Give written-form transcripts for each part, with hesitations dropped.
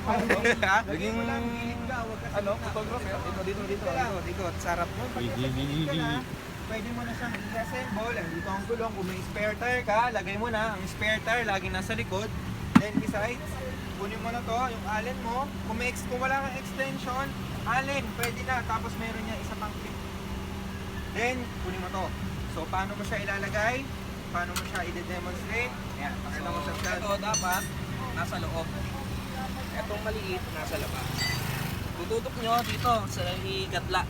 Ha? Naging ano, photographer. Dito. Sarap mo. Pwede mo na siyang i-assemble. Dito ang gulong. Kung may spare tire ka, lagay mo na. Ang spare tire laging nasa likod. Then besides, kunin mo na to, yung allen mo. Kung wala kang extension, allen, pwede na. Tapos meron niya isa pang clip. Then, kunin mo to. So, paano mo siya ilalagay? Paano mo siya i-demonstrate? Ayan, pakita mo sa stand. Ito dapat nasa loob. Itong maliit nasa labas. Tututok nyo dito sa igatla.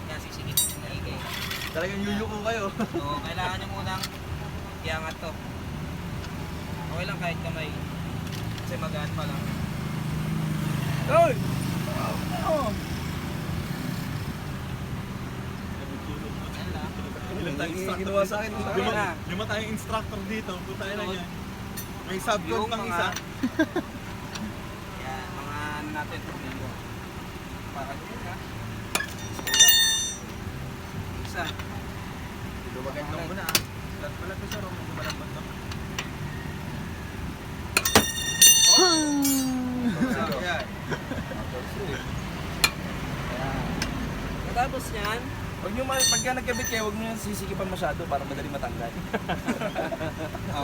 Yan, sisigit na higay. Talagang yuyuko kayo. So, kailangan nyo munang iangat to. Okay lang kahit kamay. Kasi magaan pa lang. Hoy! Yan lang. Ginawa sa akin. Okay na. Lima tayong instructor dito. Punta na yan. May Yung subcon pang isa. Yan, mga ano natin. Problema. Para dito na. Isa. Luwagay ka muna. Lahat pala ito sa room. Medyo malambot na. Yan. Tapos yan, huwag nyo pagka nagkabit kayo, huwag nyo sisikipan masyado para madali matanggal.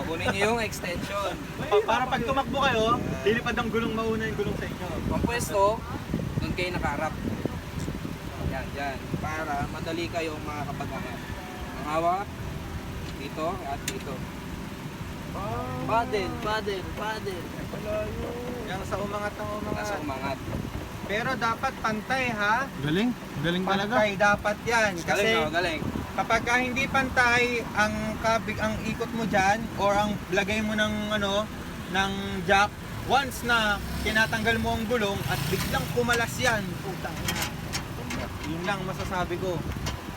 Kunin nyo yung extension. Para pag tumakbo kayo, lilipad ang gulong mauna yung gulong sa inyo. Ang pwesto, doon kayo nakaharap. Yan, yan. Para madali kayong makakapag-angat. Ang hawak, dito at dito. Paddle. Yan sa umangat ng Nasa umangat. umangat. Pero dapat pantay ha. Galing talaga. Pantay dapat yan. Kasi Galing. kapag hindi pantay ang ang ikot mo diyan or ang lagay mo ng ng jack, once na tinatanggal mo ang gulong at biglang kumalas yan, putang ina. Yun lang masasabi ko.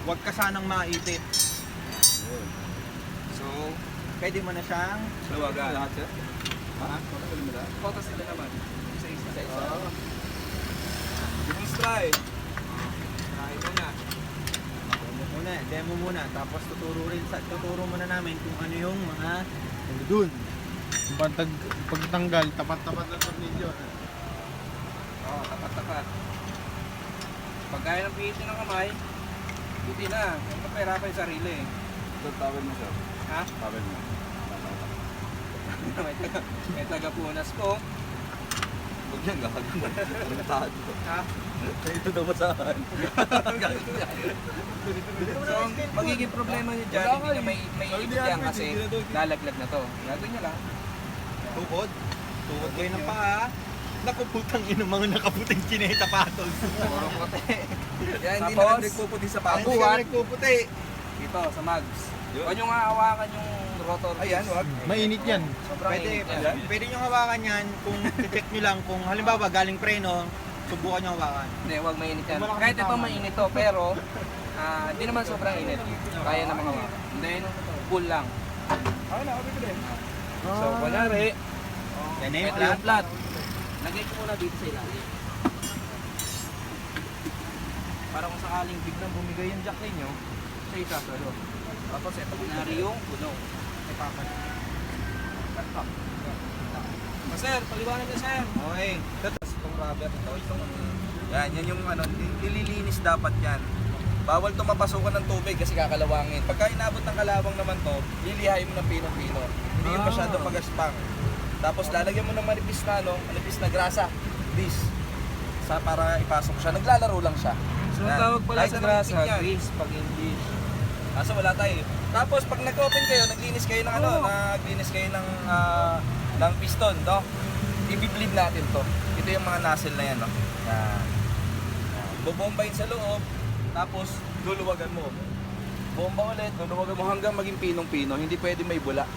Huwag ka sanang maipit. So, pwede mo na siyang Luwagan. lahat sir. Ha? Potas sila naman. Isa-isa. Try. Try mo na. Demo muna. Tapos tuturo muna namin kung ano yung mga doon. Pagtanggal, tapat-tapat ng tornilyo. Tapat-tapat. Pag kaya ng pihitin ng kamay, buti na. Huwag mapahirapan yung sarili. Tawel mo sir. Ha? Tawel mo. May taga-punas po. Huwag yan, gagawin mo. Ha? Ito daw masahan. So, magiging problema nyo dyan, hindi na may ikot yan kasi lalaglag na to. Gagawin nyo lang. Tukod. Tukod kayo ng paa. Naku, putang ina mga nakaputing chineta patos. Puro puti. Yan, hindi Tapos, na nagpuputi sa Hindi ka pabuhat. nagpuputi. Dito, sa mags. Huwag nyo nga hawakan yung rotor. Ayan, wag. Mainit yan. Sobrang init yan. Pwede nyo hawakan yan kung check nyo lang kung halimbawa galing preno, subukan nyo hawakan. Hindi, huwag mainit yan. Kahit ito mainit to, pero hindi naman sobrang init. Kaya na mga hawakan. Then, cool lang. So, kunyari, Yan may flat. Lagay ko muna dito sa ilalim. Para kung sakaling biglang bumigay yung jack ninyo, siya isasalo. Tapos ito kunyari yung gulong. May papalit. Sir, paliwanag na sir. Okay. Tapos itong rubber ito, yan yung nililinis dapat yan. Bawal ito mapasukan ng tubig kasi kakalawangin. Pagka inabot ng kalawang naman to, lilihain mo ng pinong-pino. Hindi yung masyadong magaspang. Tapos lalagyan mo ng manipis na grasa. This. Para ipasok siya. Naglalaro lang siya. So, tawag pala sa grasa, grease pag English. Kaso wala tayo. Tapos pag nag-open kayo, naglinis kayo ng naglinis kayo ng piston, no? I-bleed natin to. Ito yung mga nozzle na yan, no? Yan. Bobombahin sa loob, tapos luluwagan mo. Bomba ulit, luluwagan mo hanggang maging pinong-pino. Hindi pwede may bula.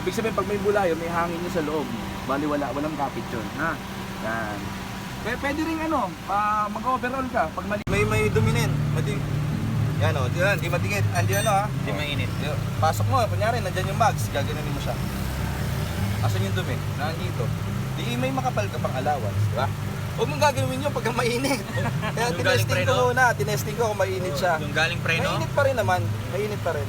Ibig sabihin, pag may bula yun, may hangin yun sa loob. Bali walang kapit yun. Ha? Yan. Pwede rin mag-overall ka. Pag may duminin. Yan o, di matigit. Di mainit. Pasok mo, kunyari, nandyan yung bags, gaganunin mo siya. Asan yung dumi? Nandito. Di may makapal ka pang allowance, di ba? Huwag mong gagawin yun pagka mainit. Kaya tinesting ko muna, kung mainit siya. Yung galing preno? Mainit pa rin naman. Mainit pa rin.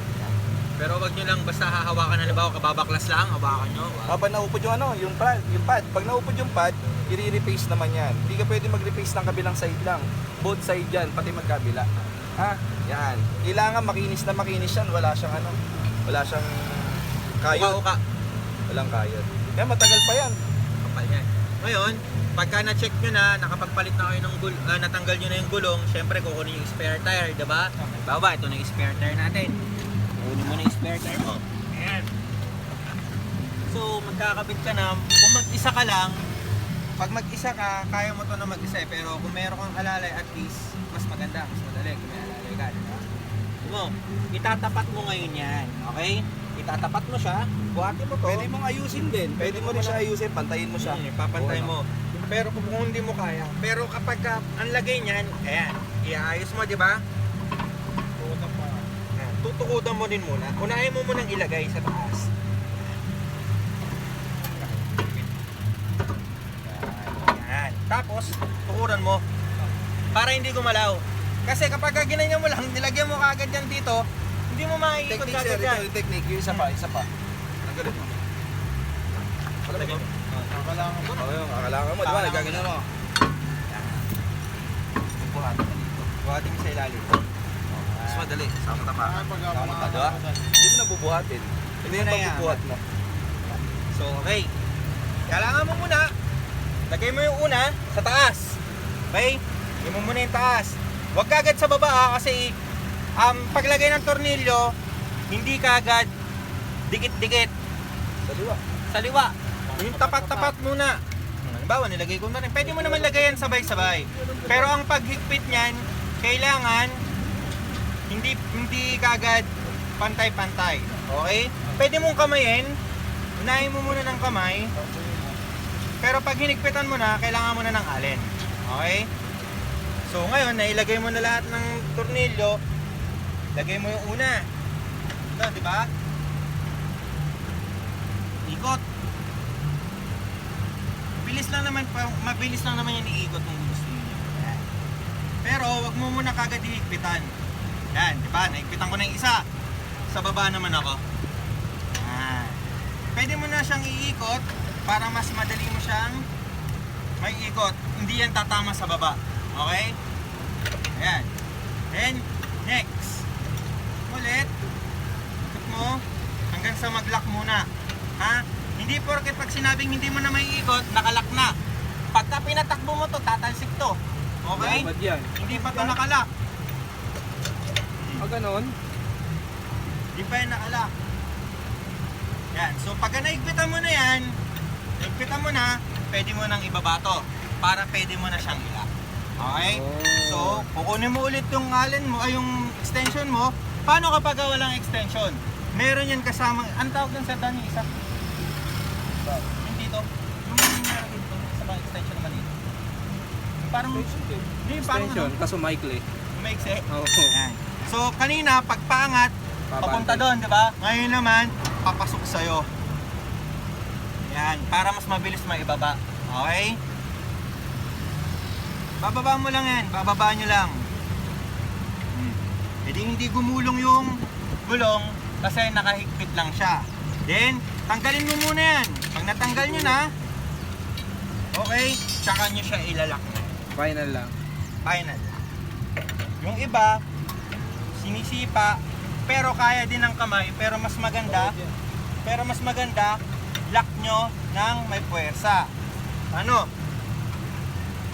Pero wag nyo lang basta hahawakan, halimbawa kababaklas lang, hawakan nyo. Kapag naupod yung ano, yung pad. Pag naupod yung pad, i-repaste naman yan. Hindi ka pwede mag-repaste ng kabilang side lang. Both side yan, pati magkabila. Ha? Yan. Kailangan makinis na makinis yan. Wala siyang ano, wala siyang kayod. Uka. Walang kayod. Kaya matagal pa yan. Kapal yan. Ngayon, pagka na-check nyo na, nakapagpalit na kayo ng natanggal nyo na yung gulong, syempre kukunin yung spare tire, diba? Baba, ito na yung spare tire natin. Kukunin mo na yung spare tire mo. Ayan. So, magkakabit ka na. Kung mag-isa ka lang, pag mag-isa ka, kaya mo to na mag-isa eh. Pero kung meron kang alalay, at least, mas maganda, mas madali kung may alalay ka, diba? Mo, itatapat mo ngayon yan, okay? Itatapat mo siya, buhatin mo to. Pwede mong ayusin din. Pwede mo rin siya ayusin. Pantayin mo siya. Papantay Oo, mo. Pero kung hindi mo kaya, pero kapag ang lagay niyan, ayan, iaayos mo, di ba? Ayan, tutukudan mo din muna. Unahin mo munang ilagay sa taas. Ayan. Tapos, tukuran mo. Para hindi gumalaw. Kasi kapag ginanyan mo lang, nilagyan mo kagad yan dito, hindi mo maiikot Technique sir, kagad ito yan. yung technique. Yung isa pa. Nagalit mo. Wala ba? Kailangan mo. Oo, yung akalangan mo. Diba? Nagkaganyan mo. Buhatin mo dito. Buhatin mo sa ilalim. Mas madali. Sama tama. Sama ta, diba? Pag Hindi mo nabubuhatin. Hindi yung Ano yan? pagbubuhat mo. So, okay. Kailangan mo muna, lagay mo yung una sa taas. Okay? Lagay mo muna yung taas. Huwag kagad sa baba ha, kasi paglagay ng tornilyo, hindi kagad dikit-dikit Daliwa. sa liwa. Yung tapat-tapat muna. Halimbawa, nilagay ko na rin. Pwede mo naman lagayan sabay-sabay. Pero ang paghigpit niyan, kailangan hindi kagad pantay-pantay. Okay? Pwede mong kamayin. Unahin mo muna ng kamay. Pero pag hinigpitan mo na, kailangan mo na ng alin. Okay? So ngayon, nailagay mo na lahat ng tornilyo. Lagay mo yung una. Ito, di ba? Ikot. Mabilis lang naman yung iikot ng gusto niyo. Yan. Pero wag mo muna kagad hihigpitan. Yan, di ba? Nahigpitan ko na yung isa. Sa baba naman ako. Yan. Pwede mo na siyang iikot para mas madali mo siyang may ikot. Hindi yan tatama sa baba. Okay? Ayan. Then, next. Ulit. Ikot mo hanggang sa mag-lock muna. Ha? Hindi porket pag sinabing hindi mo na may ikot, nakalock na. Pagka pinatakbo mo to, tatalsik to. Okay? Bad yan. Hindi pa to nakalock. Ganon. Hindi pa yan nakalock. Yan. So, pagka naigpitan mo na yan, naigpitan mo na, pwede mo nang ibaba to. Para pwede mo na siyang ilak. Okay? So, kukunin mo ulit yung allen mo, ay yung extension mo. Paano kapag walang extension? Meron yan kasama, ang tawag ng sedan yung isa? Yung dito. Yung meron dito, sa mga extension naman dito. Yung parang, hindi, parang ano, kaso maikli. maiksi. Oo. Yan. So, kanina, pagpaangat, papunta doon, di ba? Ngayon naman, papasok sa'yo. Yan, para mas mabilis maibaba. Okay? Bababa mo lang yan, bababa nyo lang. Hindi gumulong yung gulong kasi nakahigpit lang siya. Then, tanggalin mo muna yan. Pag natanggal nyo na, okay, tsaka nyo siya ilalak na. Final lang. Final. Yung iba, sinisipa, pero kaya din ng kamay, pero mas maganda, lock nyo ng may puwersa. Ano?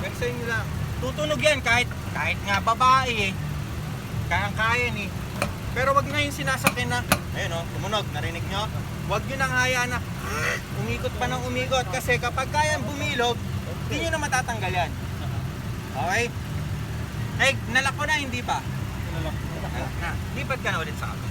Puwersahin nyo lang. Tutunog yan kahit nga babae eh. Kaya ni. Pero wag na yung sinasakyan na, ayun o, tumunog, narinig nyo? Wag nyo nang hayaan na umikot pa ng umikot kasi kapag kayang bumilog, hindi nyo na matatanggal yan. Okay? Nalak ko na, hindi pa? Nalak na. Lipat ka na ulit sa akin.